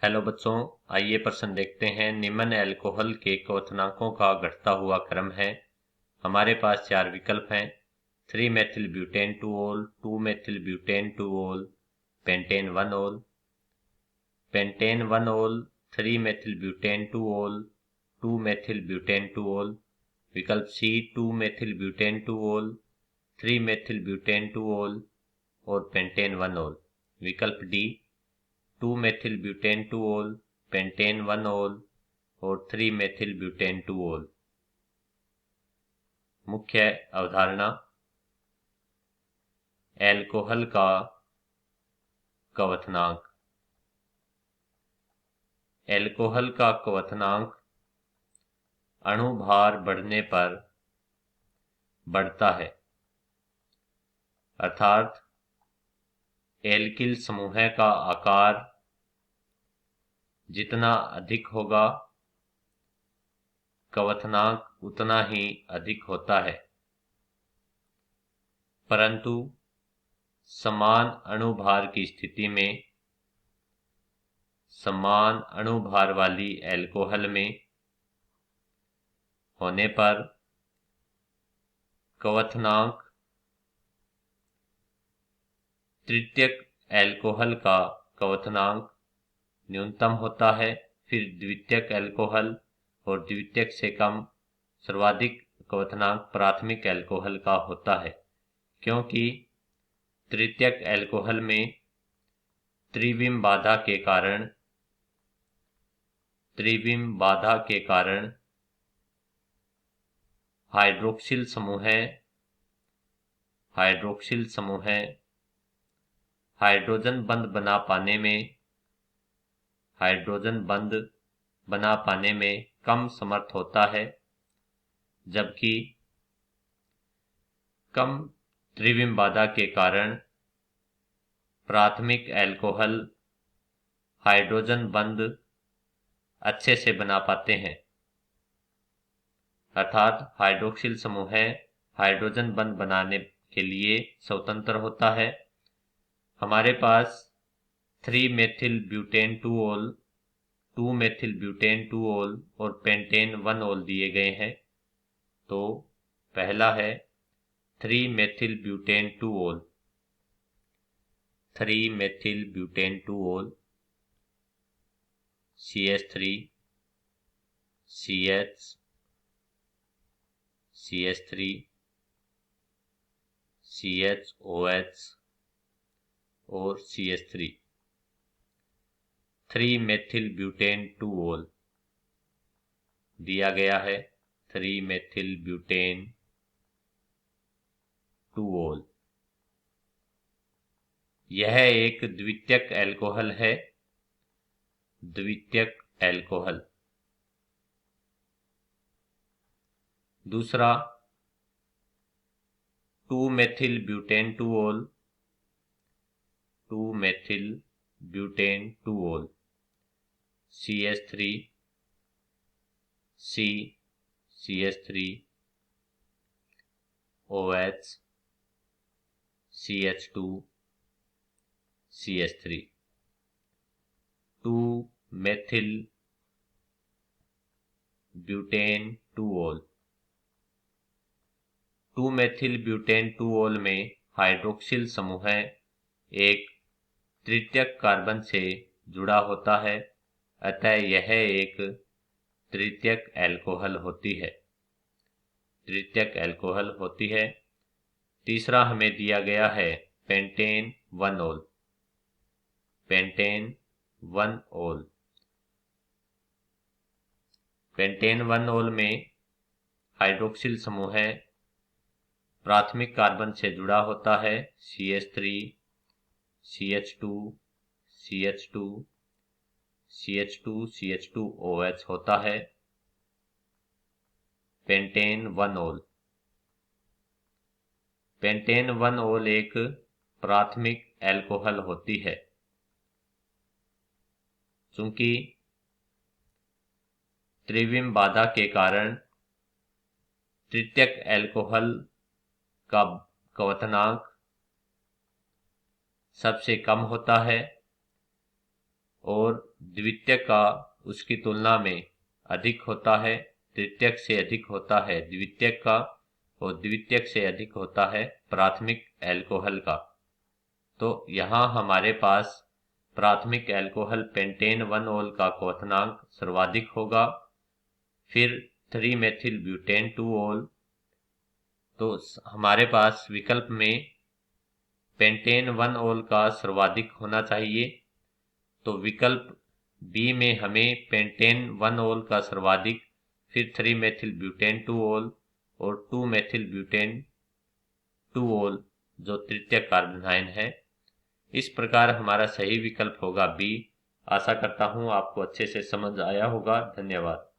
Hello बच्चों, आइए प्रश्न देखते हैं। निम्न एल्कोहल के क्वथनांकों का घटता हुआ क्रम है। हमारे पास चार विकल्प हैं: 3-मेथिल-ब्यूटेन-2-ओल, 2-मेथिल-ब्यूटेन-2-ओल, पेंटेन-1-ओल। पेंटेन-1-ओल, 3-मेथिल-ब्यूटेन-2-ओल, 2-मेथिल-ब्यूटेन-2-ओल। विकल्प सी 2-मेथिल-ब्यूटेन-2-ओल, 3-मेथिल-ब्यूटेन-2-ओल और पेंटेन-1-ओल। विकल्प डी 2-मेथिल-ब्यूटेन-2-ओल, पेंटेन-1-ओल और 3-मेथिल-ब्यूटेन-2-ओल। मुख्य अवधारणा: एल्कोहल का क्वथनांक। एल्कोहल का क्वथनांक अणुभार बढ़ने पर बढ़ता है, अर्थात एल्किल समूह का आकार जितना अधिक होगा क्वथनांक उतना ही अधिक होता है। परंतु समान अणुभार की स्थिति में समान अणुभार वाली एल्कोहल में होने पर क्वथनांक तृतीयक एल्कोहल का क्वथनांक न्यूनतम होता है, फिर द्वितीयक एल्कोहल और द्वितीयक से कम सर्वाधिक क्वथनांक प्राथमिक एल्कोहल का होता है, क्योंकि तृतीयक एल्कोहल में त्रिविम बाधा के कारण हाइड्रोक्सिल समूह हाइड्रोजन बंध बना पाने में कम समर्थ होता है, जबकि कम त्रिविम बाधा के कारण प्राथमिक एल्कोहल हाइड्रोजन बंध अच्छे से बना पाते हैं, अर्थात हाइड्रोक्सिल समूह हाइड्रोजन बंध बनाने के लिए स्वतंत्र होता है। हमारे पास 3-मेथिल-ब्यूटेन-2-ओल, 2-मेथिल-ब्यूटेन-2-ओल और पेंटेन-1-ओल दिए गए हैं। तो पहला है 3-मेथिल-ब्यूटेन-2-ओल। 3-मेथिल-ब्यूटेन-2-ओल CH3 CH CH3 CHOH और CH3। 3-मेथिल-ब्यूटेन-2-ओल दिया गया है 3-मेथिल-ब्यूटेन-2-ओल। यह एक द्वितीयक एल्कोहल है। द्वितीयक एल्कोहल। दूसरा 2-मेथिल-ब्यूटेन-2-ओल, 2-मेथिल-ब्यूटेन-2-ओल CH3 C CH3 OH CH2 CH3। 2-मेथिल-ब्यूटेन-2-ओल। 2-मेथिल-ब्यूटेन-2-ओल में हाइड्रोक्सिल समूह एक तृतीयक कार्बन से जुड़ा होता है, अतः यह एक तृतीयक एल्कोहल होती है। तीसरा हमें दिया गया है पेंटेन-1-ओल। पेंटेन-1-ओल में हाइड्रोक्सिल समूह प्राथमिक कार्बन से जुड़ा होता है, CH3 CH2 CH2 CH2 CH2OH होता है। पेंटेन-1-ओल एक प्राथमिक एल्कोहल होती है। चूंकि त्रिविम बाधा के कारण तृतीयक एल्कोहल का क्वथनांक सबसे कम होता है और द्वितीयक का उसकी तुलना में अधिक होता है, तृतीयक से अधिक होता है द्वितीयक का, और द्वितीयक से अधिक होता है प्राथमिक एल्कोहल का। तो यहाँ हमारे पास प्राथमिक एल्कोहल पेंटेन 1-ओल का क्वथनांक सर्वाधिक होगा, फिर 3-मेथिल ब्यूटेन 2-ओल। तो हमारे पास विकल्प में पेंटेन 1-ओल का सर्वाधिक होना चाहिए। तो विकल्प बी में हमें पेंटेन 1-ओल का सर्वाधिक, फिर 3-मेथिल ब्यूटेन 2-ओल और 2-मेथिल ब्यूटेन 2-ओल जो तृतीयक कार्बोनाइन है। इस प्रकार हमारा सही विकल्प होगा बी। आशा करता हूँ आपको अच्छे से समझ आया होगा। धन्यवाद।